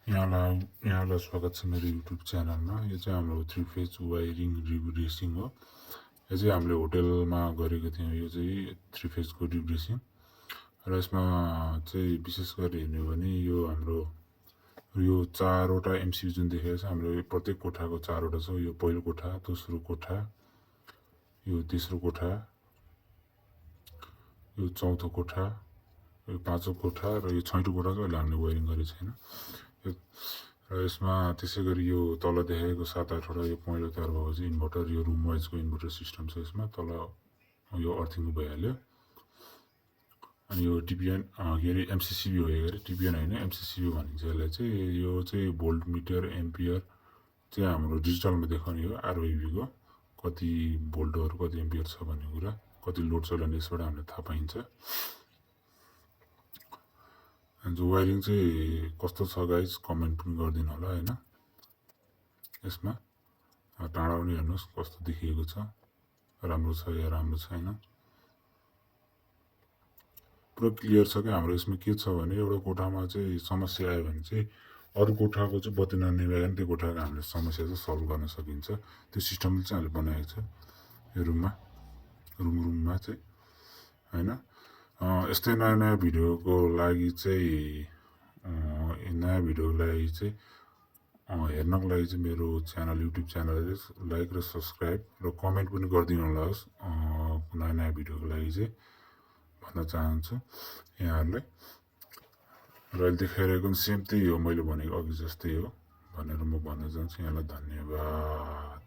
यहाँलाई स्वागत छ मेरो युट्युब च्यानलमा। यो चाहिँ हाम्रो 3 फेज वायरिङ रिब्रेसिङ हो। यो चाहिँ हामीले होटलमा गरेको थियौँ। यो चाहिँ 3 फेजको रिब्रेसिङ र यसमा चाहिँ विशेष गरी हेर्ने हो भने यो 4वटा एमसिबी जुन देखेको छ हाम्रो प्रत्येक कोठाको 4वटा छ। यो पहिलो कोठा, दोस्रो कोठा, यो तेस्रो कोठा, यो चौथो कोठा, यो पाँचौँ कोठा र यो छैटौँ कोठा चाहिँ अहिले हामीले वायरिङ गरेको छैन। र यसमा त्यसै गरी यो तल देखाएको 7-8वटा यो पहेँलो तार भएको चाहिँ इन्भर्टर, यो रुम वाइजको इन्भर्टर सिस्टम छ। यसमा तल यो अर्थिङको भइहाल्यो। अनि यो टिपिएन के अरे एमसिसिबी हो। यो टिपिएन होइन, एमसिसिबी भनिन्छ यसलाई चाहिँ। यो चाहिँ भोल्ट मिटर एम्पियर चाहिँ हाम्रो डिजिटलमा देखाउने हो आरओइबीको, कति भोल्टहरू कति एम्पियर छ भन्ने कुरा, कति लोड छ भने यसबाट हामीलाई थाहा पाइन्छ। जो वायरिङ चाहिँ कस्तो छ गाइज कमेन्ट पनि गरिदिनु होला होइन। यसमा टाढा पनि हेर्नुहोस् कस्तो देखिएको छ, राम्रो छ या राम्रो छैन, पुरा क्लियर छ क्या। हाम्रो यसमा के छ भने एउटा कोठामा चाहिँ समस्या आयो भने चाहिँ अरू कोठाको चाहिँ बत्ती ननिभाइकन त्यो कोठाको हामीले समस्या चाहिँ सल्भ गर्न सकिन्छ। त्यो सिस्टमले चाहिँ हामीले बनाएको छ यो रुममा चाहिँ होइन। यस्तै नयाँ नयाँ भिडियोको लागि चाहिँ हेर्नको लागि चाहिँ मेरो च्यानल युट्युब च्यानल लाइक र सब्सक्राइब र कमेन्ट पनि गरिदिनु होला होस्। नयाँ नयाँ भिडियोको लागि चाहिँ भन्न चाहन्छु यहाँहरूलाई। र अहिले देखाइरहेको पनि सेम त्यही हो, मैले भनेको अघि जस्तै हो भनेर म भन्न चाहन्छु। यहाँलाई धन्यवाद।